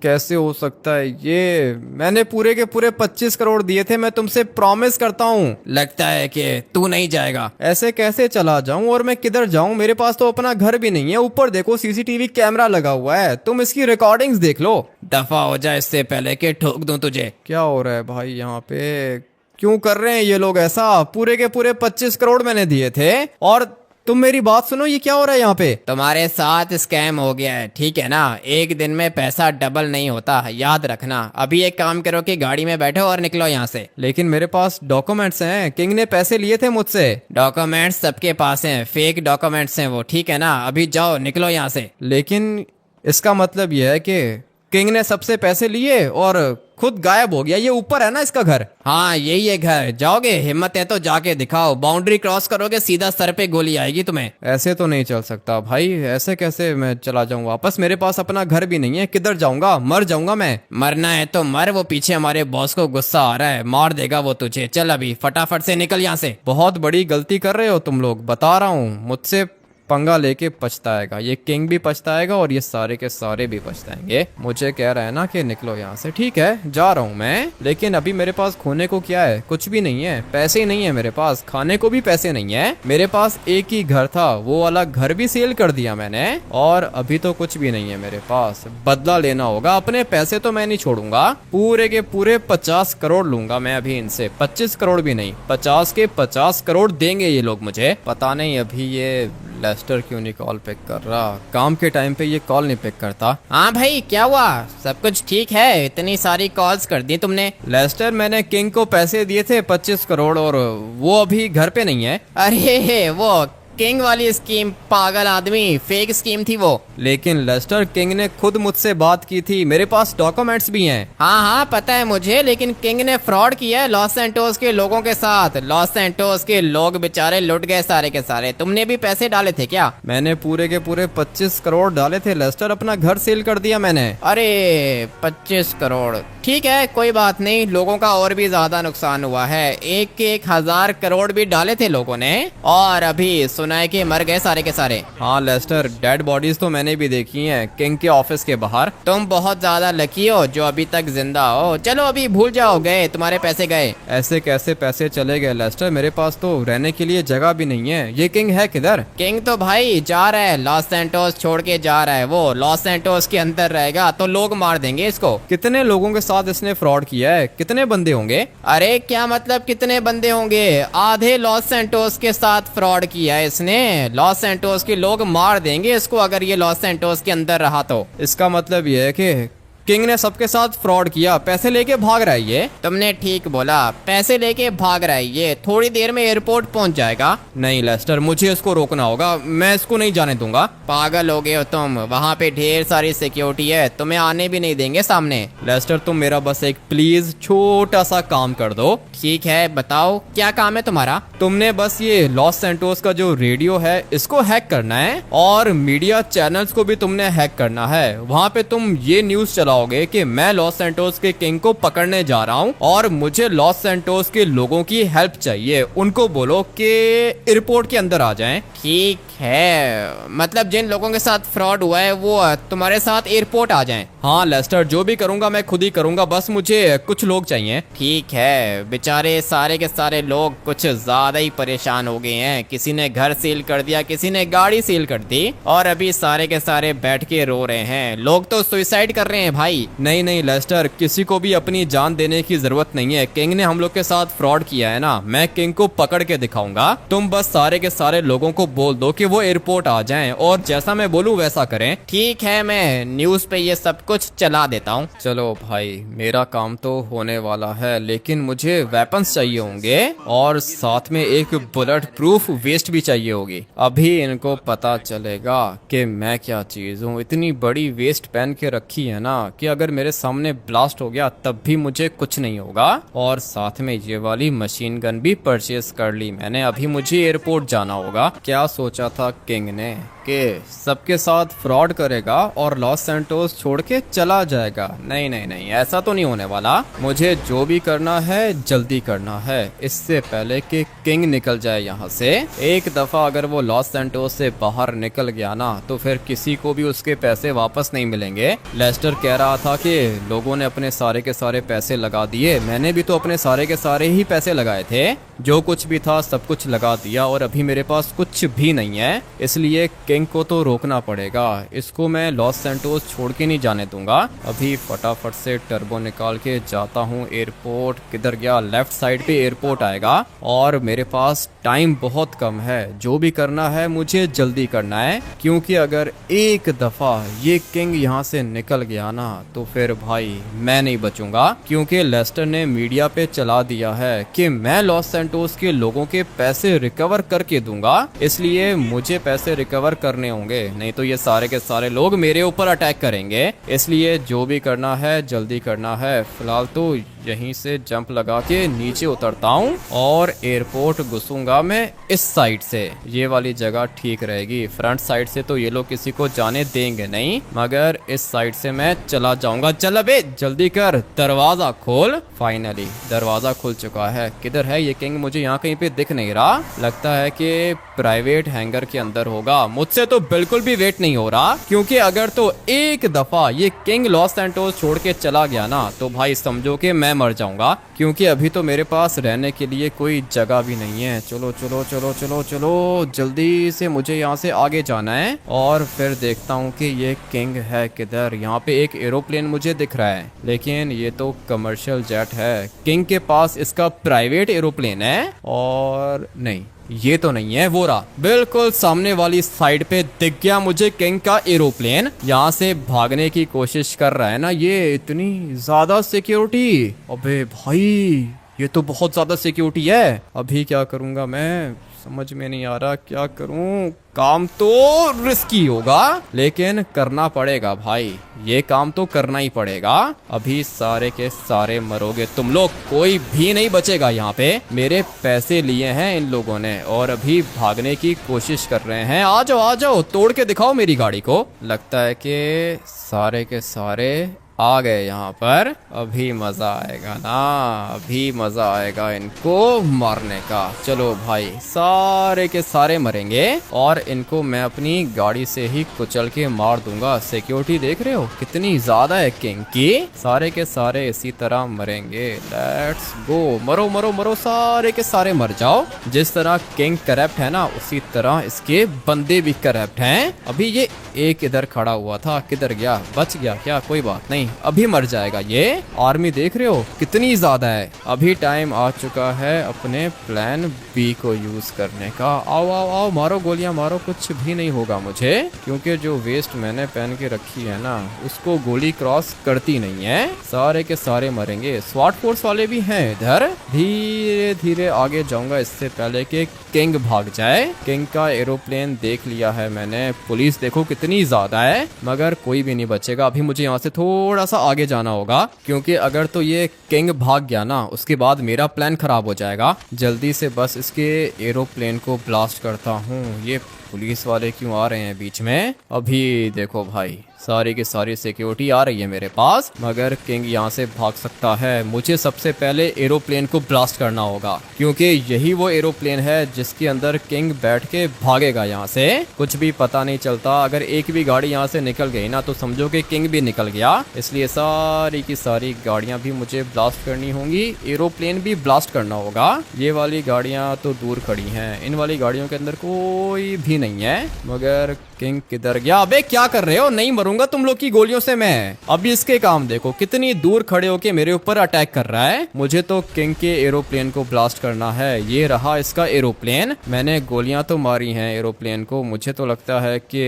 A: कैसे हो सकता है ये? मैंने पूरे के पूरे 25 करोड़ दिए थे, मैं तुमसे प्रॉमिस करता हूँ।
B: लगता है कि तू नहीं जाएगा।
A: ऐसे कैसे चला जाऊं और मैं किधर जाऊं? मेरे पास तो अपना घर भी नहीं है, ऊपर देखो सीसीटीवी कैमरा लगा हुआ है, तुम इसकी रिकॉर्डिंग्स देख लो।
B: दफा हो जाए इससे पहले कि ठोक दूं तुझे।
A: क्या हो रहा है भाई यहाँ पे? क्यों कर रहे हैं ये लोग ऐसा? पूरे के पूरे 25 करोड़ मैंने दिए थे, और तुम मेरी बात सुनो, ये क्या हो रहा है यहाँ पे?
B: तुम्हारे साथ स्कैम हो गया है, ठीक है ना? एक दिन में पैसा डबल नहीं होता, याद रखना। अभी एक काम करो कि गाड़ी में बैठो और निकलो यहाँ से।
A: लेकिन मेरे पास डॉक्यूमेंट्स हैं, किंग ने पैसे लिए थे मुझसे।
B: डॉक्यूमेंट्स सबके पास हैं, फेक डॉक्यूमेंट्स हैं वो, ठीक है ना? अभी जाओ, निकलो यहाँ से।
A: लेकिन इसका मतलब यह है कि किंग ने सबसे पैसे लिए और खुद गायब हो गया। ये ऊपर है ना इसका घर?
B: हाँ यही है घर। जाओगे? हिम्मत है तो जाके दिखाओ। बाउंड्री क्रॉस करोगे सीधा सर पे गोली आएगी तुम्हें।
A: ऐसे तो नहीं चल सकता भाई, ऐसे कैसे मैं चला जाऊं वापस? मेरे पास अपना घर भी नहीं है, किधर जाऊंगा? मर जाऊंगा मैं।
B: मरना है तो मर, वो पीछे हमारे बॉस को गुस्सा आ रहा है, मार देगा वो तुझे। चल अभी फटाफट से निकल यहाँ से।
A: बहुत बड़ी गलती कर रहे हो तुम लोग, बता रहा हूँ। मुझसे पंगा लेके पछताएगा, ये किंग भी पछताएगा और ये सारे के सारे भी पछताएंगे। मुझे कह रहा है ना कि निकलो यहाँ से, ठीक है जा रहा हूँ मैं, लेकिन अभी मेरे पास खोने को क्या है? कुछ भी नहीं है, पैसे नहीं है मेरे पास, खाने को भी पैसे नहीं है। मेरे पास एक ही घर था, वो वाला घर भी सेल कर दिया मैंने, और अभी तो कुछ भी नहीं है मेरे पास। बदला लेना होगा, अपने पैसे तो मैं नहीं छोड़ूंगा। पूरे के पूरे 50 करोड़ लूंगा मैं अभी इनसे, 25 करोड़ भी नहीं, 50 के 50 करोड़ देंगे ये लोग मुझे। पता नहीं अभी ये लेस्टर क्यों नहीं कॉल पिक कर रहा? काम के टाइम पे ये कॉल नहीं पिक करता।
B: हाँ भाई क्या हुआ? सब कुछ ठीक है? इतनी सारी कॉल्स कर दी तुमने।
A: लेस्टर, मैंने किंग को पैसे दिए थे 25 करोड़ और वो अभी घर पे नहीं है।
B: अरे वो किंग वाली स्कीम, पागल आदमी, फेक स्कीम थी वो।
A: लेकिन लेस्टर, किंग ने खुद मुझसे बात की थी, मेरे पास डॉक्यूमेंट्स भी हैं।
B: हाँ हाँ पता है मुझे, लेकिन किंग ने फ्रॉड किया है लॉस सैंटोस के लोगों के साथ। लॉस सैंटोस के लोग बेचारे लुट गए सारे के सारे। तुमने भी पैसे डाले थे क्या?
A: मैंने पूरे के पूरे 25 करोड़ डाले थे लेस्टर, अपना घर सेल कर दिया मैंने।
B: अरे 25 करोड़, ठीक है कोई बात नहीं। लोगों का और भी ज्यादा नुकसान हुआ है, 1,000 करोड़ भी डाले थे लोगों ने, और अभी सुना है कि मर गए सारे के सारे।
A: हाँ लेस्टर, डेड बॉडीज तो मैंने भी देखी हैं किंग के ऑफिस के बाहर।
B: तुम बहुत ज्यादा लकी हो जो अभी तक जिंदा हो। चलो अभी भूल जाओ, गए तुम्हारे पैसे गए।
A: ऐसे कैसे पैसे चले गए लेस्टर? मेरे पास तो रहने के लिए जगह भी नहीं है। ये किंग है किधर?
B: किंग तो भाई जा रहा है, लॉस सैंटोस छोड़ के जा रहा है। वो लॉस सैंटोस के अंदर रहेगा तो लोग मार देंगे इसको।
A: कितने लोगों के साथ इसने फ्रॉड किया है? कितने बंदे होंगे?
B: अरे क्या मतलब कितने बंदे होंगे? आधे लॉस सैंटोस के साथ फ्रॉड किया है इसने। लॉस सैंटोस के लोग मार देंगे इसको अगर ये लॉस सैंटोस के अंदर रहा तो।
A: इसका मतलब ये है कि किंग ने सबके साथ फ्रॉड किया, पैसे लेके भाग रहा है ये।
B: तुमने ठीक बोला, पैसे लेके भाग रहा है ये। थोड़ी देर में एयरपोर्ट पहुंच जाएगा।
A: नहीं लेस्टर, मुझे इसको रोकना होगा, मैं इसको नहीं जाने दूंगा।
B: पागल हो गए हो तुम, वहाँ पे ढेर सारी सिक्योरिटी है, तुम्हें आने भी नहीं देंगे सामने।
A: लेस्टर, तुम मेरा बस एक प्लीज छोटा सा काम कर दो।
B: ठीक है बताओ क्या काम है तुम्हारा?
A: तुमने बस ये लॉस सैंटोस का जो रेडियो है इसको हैक करना है, और मीडिया चैनल्स को भी तुमने हैक करना है। वहाँ पे तुम ये न्यूज चलाओगे कि मैं लॉस सैंटोस के किंग को पकड़ने जा रहा हूँ और मुझे लॉस सैंटोस के लोगों की हेल्प चाहिए। उनको बोलो कि एयरपोर्ट के अंदर आ जाएं।
B: ठीक है, मतलब जिन लोगों के साथ फ्रॉड हुआ है वो तुम्हारे साथ एयरपोर्ट आ जाएं।
A: हाँ लेस्टर, जो भी करूंगा मैं खुद ही करूंगा, बस मुझे कुछ लोग चाहिए।
B: ठीक है, बेचारे सारे के सारे लोग कुछ ज्यादा ही परेशान हो गए हैं। किसी ने घर सील कर दिया, किसी ने गाड़ी सील कर दी, और अभी सारे के सारे बैठ के रो रहे हैं। लोग तो सुसाइड कर रहे हैं भाई।
A: नहीं नहीं लेस्टर, किसी को भी अपनी जान देने की जरूरत नहीं है। किंग ने हम लोग के साथ फ्रॉड किया है ना, मैं किंग को पकड़ के दिखाऊंगा। तुम बस सारे के सारे लोगों को बोल दो कि वो एयरपोर्ट आ जाएं और जैसा मैं बोलूं वैसा करें।
B: ठीक है, मैं न्यूज पे ये सब कुछ चला देता हूँ।
A: चलो भाई, मेरा काम तो होने वाला है, लेकिन मुझे वेपन्स चाहिए होंगे और साथ में एक बुलेट प्रूफ वेस्ट भी चाहिए होगी। अभी इनको पता चलेगा कि मैं क्या चीज हूँ। इतनी बड़ी वेस्ट पहन के रखी है ना कि अगर मेरे सामने ब्लास्ट हो गया तब भी मुझे कुछ नहीं होगा। और साथ में ये वाली मशीन गन भी परचेज कर ली मैंने। अभी मुझे एयरपोर्ट जाना होगा। क्या सोचा था किंग ने कि सबके साथ फ्रॉड करेगा और लॉस सैंटोस छोड़ के चला जाएगा? नहीं नहीं नहीं, ऐसा तो नहीं होने वाला। मुझे जो भी करना है जल्दी करना है, इससे पहले कि किंग निकल जाए यहाँ से। एक दफा अगर वो लॉस सैंटोस से बाहर निकल गया ना तो फिर किसी को भी उसके पैसे वापस नहीं मिलेंगे। लेस्टर कह रहा था कि लोगों ने अपने सारे के सारे पैसे लगा दिए। मैंने भी तो अपने सारे के सारे ही पैसे लगाए थे, जो कुछ भी था सब कुछ लगा दिया, और अभी मेरे पास कुछ भी नहीं है। इसलिए किंग को तो रोकना पड़ेगा। इसको मैं लॉस सैंटोस छोड़ के नहीं जाने दूंगा। अभी फटाफट से टर्बो निकाल के जाता हूँ। एयरपोर्ट किधर गया? लेफ्ट साइड पे एयरपोर्ट आएगा और मेरे पास टाइम बहुत कम है। जो भी करना है मुझे जल्दी करना है, क्योंकि अगर एक दफा ये किंग यहाँ से निकल गया ना तो फिर भाई मैं नहीं बचूंगा। क्योंकि लेस्टर ने मीडिया पे चला दिया है कि मैं लॉस सैंटोस के लोगों के पैसे रिकवर करके दूंगा, इसलिए मुझे पैसे रिकवर करने होंगे, नहीं तो ये सारे के सारे लोग मेरे ऊपर अटैक करेंगे। इसलिए जो भी करना है जल्दी करना है। फिलहाल तो यहीं से जंप लगा के नीचे उतरता हूँ और एयरपोर्ट घुसूंगा मैं इस साइड से। ये वाली जगह ठीक रहेगी। फ्रंट साइड से तो ये लोग किसी को जाने देंगे नहीं, मगर इस साइड से मैं चला जाऊंगा। चल अबे जल्दी कर, दरवाजा खोल। फाइनली दरवाजा खुल चुका है। किधर है ये किंग? मुझे यहाँ कहीं पे दिख नहीं रहा। लगता है कि प्राइवेट हैंगर के अंदर होगा। मुझसे तो बिल्कुल भी वेट नहीं हो रहा, क्योंकि अगर तो एक दफा ये किंग लॉस सैंटोस छोड़ के चला गया ना तो भाई समझो कि मैं मर जाऊंगा, क्योंकि अभी तो मेरे पास रहने के लिए कोई जगह भी नहीं है। चलो चलो चलो चलो चलो, जल्दी से मुझे यहाँ से आगे जाना है और फिर देखता हूँ कि ये किंग है किधर। यहाँ पे एक एरोप्लेन मुझे दिख रहा है, लेकिन ये तो कमर्शियल जेट है। किंग के पास इसका प्राइवेट एरोप्लेन है, और नहीं ये तो नहीं है। वो रहा, बिल्कुल सामने वाली साइड पे दिख गया मुझे किंग का एरोप्लेन। यहाँ से भागने की कोशिश कर रहा है ना ये। इतनी ज्यादा सिक्योरिटी, अबे भाई ये तो बहुत ज्यादा सिक्योरिटी है। अभी क्या करूंगा मैं, समझ में नहीं आ रहा क्या करूं। काम तो रिस्की होगा, लेकिन करना पड़ेगा भाई। ये काम तो करना ही पड़ेगा। अभी सारे के सारे मरोगे तुम लोग, कोई भी नहीं बचेगा यहाँ पे। मेरे पैसे लिए हैं इन लोगों ने और अभी भागने की कोशिश कर रहे हैं। आ जाओ आ जाओ, तोड़ के दिखाओ मेरी गाड़ी को। लगता है कि सारे के सारे आ गए यहाँ पर। अभी मजा आएगा ना, अभी मजा आएगा इनको मारने का। चलो भाई, सारे के सारे मरेंगे और इनको मैं अपनी गाड़ी से ही कुचल के मार दूंगा। सिक्योरिटी देख रहे हो कितनी ज्यादा है किंग की। सारे के सारे इसी तरह मरेंगे। लेट्स गो, मरो मरो मरो, सारे के सारे मर जाओ। जिस तरह किंग करप्ट है ना, उसी तरह इसके बंदे भी करप्ट हैं। अभी ये एक इधर खड़ा हुआ था, किधर गया? बच गया क्या? कोई बात नहीं, अभी मर जाएगा ये। आर्मी देख रहे हो कितनी ज्यादा है। अभी टाइम आ चुका है अपने प्लान बी को यूज करने का। आओ आओ आओ, मारो गोलियां मारो, कुछ भी नहीं होगा मुझे, क्योंकि जो वेस्ट मैंने पहन के रखी है ना उसको गोली क्रॉस करती नहीं है। सारे के सारे मरेंगे। स्वाट फोर्स वाले भी हैं इधर। धीरे धीरे आगे जाऊंगा इससे पहले कि किंग भाग जाए। किंग का एरोप्लेन देख लिया है मैंने। पुलिस देखो कितनी ज्यादा है, मगर कोई भी नहीं बचेगा। अभी मुझे यहाँ से थोड़ा सा आगे जाना होगा, क्योंकि अगर तो ये किंग भाग गया ना उसके बाद मेरा प्लान खराब हो जाएगा। जल्दी से बस इसके एरोप्लेन को ब्लास्ट करता हूँ। ये पुलिस वाले क्यों आ रहे हैं बीच में? अभी देखो भाई, सारी की सारी सिक्योरिटी आ रही है मेरे पास, मगर किंग यहाँ से भाग सकता है। मुझे सबसे पहले एरोप्लेन को ब्लास्ट करना होगा, क्योंकि यही वो एरोप्लेन है जिसके अंदर किंग बैठ के भागेगा यहाँ से। कुछ भी पता नहीं चलता, अगर एक भी गाड़ी यहाँ से निकल गई ना तो समझो कि किंग भी निकल गया। इसलिए सारी की सारी गाड़ियाँ भी मुझे ब्लास्ट करनी होंगी, एरोप्लेन भी ब्लास्ट करना होगा। ये वाली गाड़ियाँ तो दूर खड़ी हैं, इन वाली गाड़ियों के अंदर कोई भी नहीं है। मगर किंग किधर गया? अबे क्या कर रहे हो? नहीं मरूंगा तुम लोग की गोलियों से मैं। अभी इसके काम देखो, कितनी दूर खड़े होके मेरे ऊपर अटैक कर रहा है। मुझे तो किंग के एरोप्लेन को ब्लास्ट करना है। ये रहा इसका एरोप्लेन। मैंने गोलियां तो मारी हैं एरोप्लेन को, मुझे तो लगता है कि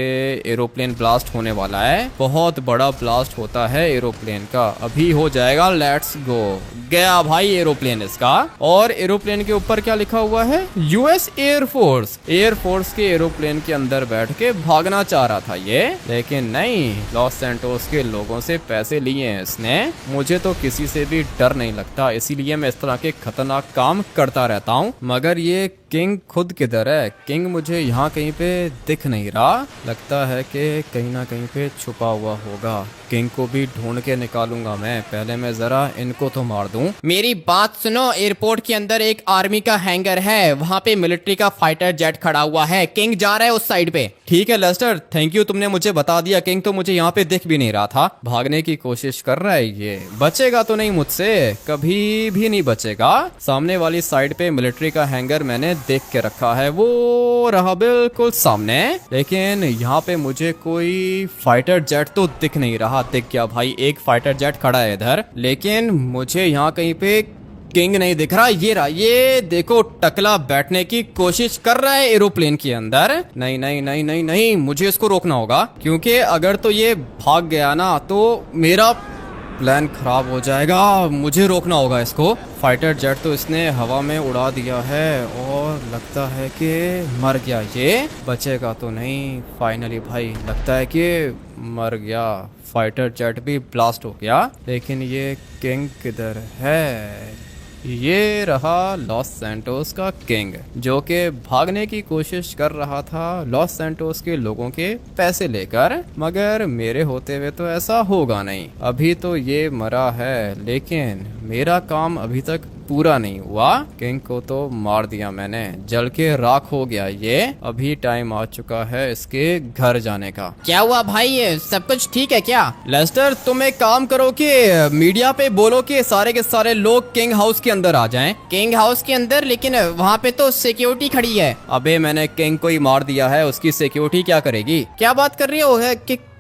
A: एरोप्लेन ब्लास्ट होने वाला है। बहुत बड़ा ब्लास्ट होता है एरोप्लेन का, अभी हो जाएगा। Let's go. गया भाई एरोप्लेन इसका। और एरोप्लेन के ऊपर क्या लिखा हुआ है? US air force. एयरफोर्स के एरोप्लेन के अंदर बैठ के भागना चाह रहा था ये, लेकिन नहीं, लॉस सैंटोस के लोगों से पैसे लिए हैं इसने। मुझे तो किसी से भी डर नहीं लगता, इसीलिए मैं इस तरह के खतरनाक काम करता रहता हूँ। मगर ये किंग खुद किधर है? किंग मुझे यहाँ कहीं पे दिख नहीं रहा, लगता है कि कहीं ना कहीं पे छुपा हुआ होगा। किंग को भी ढूंढ के निकालूंगा मैं, पहले मैं जरा इनको तो मार दूं।
B: मेरी बात सुनो, एयरपोर्ट के अंदर एक आर्मी का हैंगर है, वहाँ पे मिलिट्री का फाइटर जेट खड़ा हुआ है। किंग जा रहा है उस साइड पे।
A: ठीक है लेस्टर, थैंक यू, तुमने मुझे बता दिया। किंग तो मुझे यहाँ पे दिख भी नहीं रहा था। भागने की कोशिश कर रहा है ये, बचेगा तो नहीं मुझसे, कभी भी नहीं बचेगा। सामने वाली साइड पे मिलिट्री का हैंगर मैंने देख के रखा है, वो रहा बिल्कुल सामने। लेकिन यहाँ पे मुझे कोई फाइटर जेट तो दिख नहीं रहा। दिख गया भाई, एक फाइटर जेट खड़ा है इधर, लेकिन मुझे यहाँ कहीं पे किंग नहीं दिख रहा। ये रहा, ये देखो, टकला बैठने की कोशिश कर रहा है एरोप्लेन के अंदर। नहीं नहीं नहीं नहीं नहीं, मुझे इसको रोकना होगा, क्योंकि अगर तो ये भाग गया ना तो मेरा प्लान खराब हो जाएगा। मुझे रोकना होगा इसको। फाइटर जेट तो इसने हवा में उड़ा दिया है और लगता है कि मर गया। ये बचेगा तो नहीं। फाइनली भाई लगता है कि मर गया। फाइटर जेट भी ब्लास्ट हो गया, लेकिन ये किंग किधर है? ये रहा लॉस सैंटोस का किंग, जो कि भागने की कोशिश कर रहा था लॉस सैंटोस के लोगों के पैसे लेकर। मगर मेरे होते हुए तो ऐसा होगा नहीं। अभी तो ये मरा है, लेकिन मेरा काम अभी तक पूरा नहीं हुआ। किंग को तो मार दिया मैंने, जल के राख हो गया ये। अभी टाइम आ चुका है इसके घर जाने का।
B: क्या हुआ भाई, सब कुछ ठीक है क्या?
A: लेस्टर, तुम एक काम करो कि मीडिया पे बोलो कि सारे के सारे लोग किंग हाउस के अंदर आ जाएं।
B: किंग हाउस के अंदर? लेकिन वहाँ पे तो सिक्योरिटी खड़ी है।
A: अबे मैंने किंग को ही मार दिया है, उसकी सिक्योरिटी क्या करेगी?
B: क्या बात कर रही हो?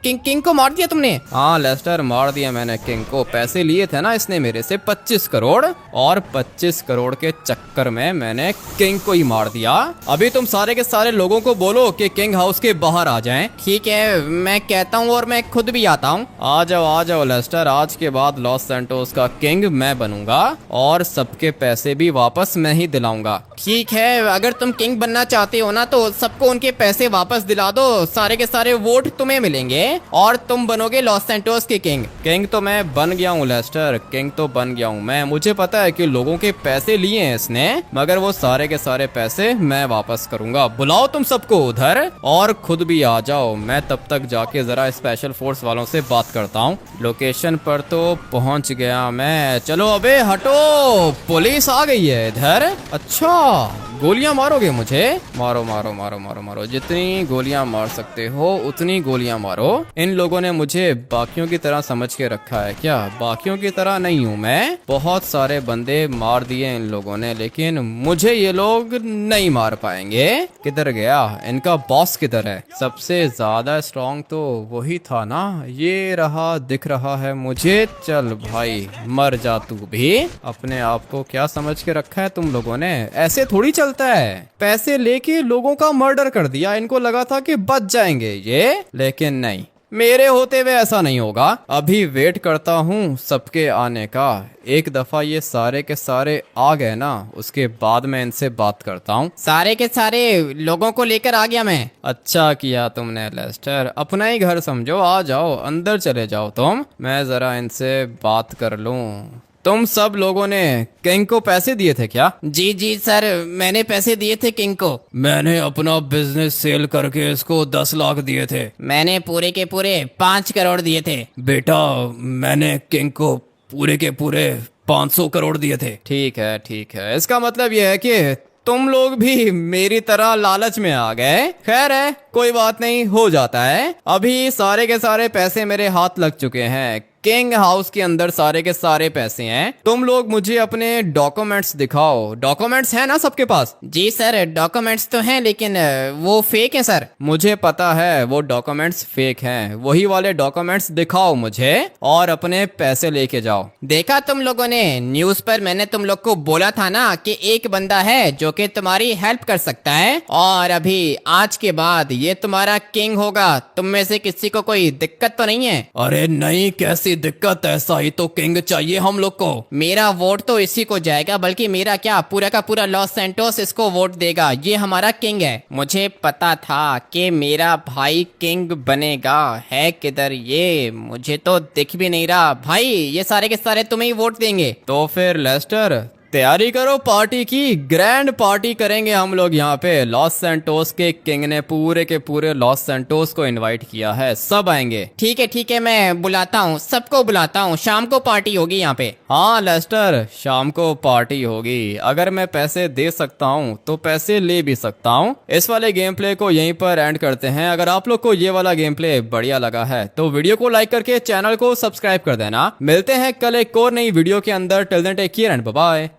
B: किंग को मार दिया तुमने?
A: हाँ लेस्टर, मार दिया मैंने किंग को। पैसे लिए थे ना इसने मेरे से 25 करोड़, और 25 करोड़ के चक्कर में मैंने किंग को ही मार दिया। अभी तुम सारे के सारे लोगों को बोलो कि किंग हाउस के बाहर आ जाएं।
B: ठीक है, मैं कहता हूँ और मैं खुद भी आता हूँ।
A: आ जाओ लेस्टर, आज के बाद लॉस सैंटोस का किंग मैं बनूंगा और सबके पैसे भी वापस मैं ही दिलाऊंगा।
B: ठीक है, अगर तुम किंग बनना चाहते हो ना तो सबको उनके पैसे वापस दिला दो, सारे के सारे वोट तुम्हें मिलेंगे और तुम बनोगे लॉस सैंटोस के किंग।
A: किंग तो मैं बन गया हूँ लेस्टर, किंग तो बन गया हूँ मैं। मुझे पता है कि लोगों के पैसे लिए हैं इसने, मगर वो सारे के सारे पैसे मैं वापस करूंगा। बुलाओ तुम सबको उधर और खुद भी आ जाओ। मैं तब तक जाके जरा स्पेशल फोर्स वालों से बात करता हूँ। लोकेशन पर तो पहुंच गया मैं। चलो अबे हटो, पुलिस आ गई है इधर। अच्छा, गोलियां मारोगे मुझे? मारो मारो मारो मारो मारो, जितनी गोलियां मार सकते हो उतनी गोलियां मारो। इन लोगों ने मुझे बाकियों की तरह समझ के रखा है क्या? बाकियों की तरह नहीं हूँ मैं। बहुत सारे बंदे मार दिए इन लोगों ने, लेकिन मुझे ये लोग नहीं मार पाएंगे। किधर गया इनका बॉस? किधर है? सबसे ज्यादा स्ट्रॉन्ग तो वही था ना, ये रहा, दिख रहा है मुझे। चल भाई मर जा तू भी। अपने आप को क्या समझ के रखा है तुम लोगों ने? ऐसे थोड़ी चलता है। पैसे लेके लोगों का मर्डर कर दिया, इनको लगा था कि बच जाएंगे ये, लेकिन नहीं, मेरे होते हुए ऐसा नहीं होगा। अभी वेट करता हूँ सबके आने का। एक दफा ये सारे के सारे आ गए ना, उसके बाद मैं इनसे बात करता हूँ।
B: सारे के सारे लोगों को लेकर आ गया मैं।
A: अच्छा किया तुमने लेस्टर, अपना ही घर समझो। आ जाओ, अंदर चले जाओ तुम, मैं जरा इनसे बात कर लूँ। तुम सब लोगों ने किंग को पैसे दिए थे क्या?
B: जी जी सर, मैंने पैसे दिए थे किंग को।
A: मैंने अपना बिजनेस सेल करके इसको 10 लाख दिए थे।
B: मैंने पूरे के पूरे 5 करोड़ दिए थे।
A: बेटा, मैंने किंग को पूरे के पूरे 500 करोड़ दिए थे। ठीक है, इसका मतलब यह है कि तुम लोग भी मेरी तरह लालच में आ गए। खैर है, कोई बात नहीं, हो जाता है। अभी सारे के सारे पैसे मेरे हाथ लग चुके हैं। किंग हाउस के अंदर सारे के सारे पैसे हैं। तुम लोग मुझे अपने डॉक्यूमेंट्स दिखाओ। डॉक्यूमेंट्स हैं ना सबके पास?
B: जी सर, डॉक्यूमेंट्स तो हैं, लेकिन वो फेक हैं सर।
A: मुझे पता है वो डॉक्यूमेंट्स फेक हैं। वही वाले डॉक्यूमेंट्स दिखाओ मुझे और अपने पैसे लेके जाओ।
B: देखा तुम लोगों ने न्यूज़ पर, मैंने तुम लोग को बोला था ना कि एक बंदा है जो कि तुम्हारी हेल्प कर सकता है, और अभी आज के बाद ये तुम्हारा किंग होगा। तुम में से किसी को कोई दिक्कत तो नहीं है?
A: अरे नहीं, कैसी दिक्कत? ऐसा ही तो किंग चाहिए हम लोग को।
B: मेरा वोट तो इसी को जाएगा, बल्कि मेरा क्या, पूरा का पूरा लॉस सैंटोस इसको वोट देगा। ये हमारा किंग है। मुझे पता था कि मेरा भाई किंग बनेगा। है किधर ये? मुझे तो दिख भी नहीं रहा। भाई, ये सारे के सारे तुम्हें ही वोट देंगे।
A: तो फिर लेस्टर, तैयारी करो पार्टी की। ग्रैंड पार्टी करेंगे हम लोग यहाँ पे। लॉस सैंटोस के किंग ने पूरे के पूरे लॉस सैंटोस को इनवाइट किया है, सब आएंगे।
B: ठीक है, मैं बुलाता हूँ, सबको बुलाता हूँ। शाम को पार्टी होगी यहाँ पे।
A: हाँ लेस्टर, शाम को पार्टी होगी। अगर मैं पैसे दे सकता हूँ तो पैसे ले भी सकता हूँ। इस वाले गेम प्ले को यहीं पर एंड करते हैं। अगर आप लोग को ये वाला गेम प्ले बढ़िया लगा है तो वीडियो को लाइक करके चैनल को सब्सक्राइब कर देना। मिलते हैं कल एक और नई वीडियो के अंदर। Till then take care and bye bye.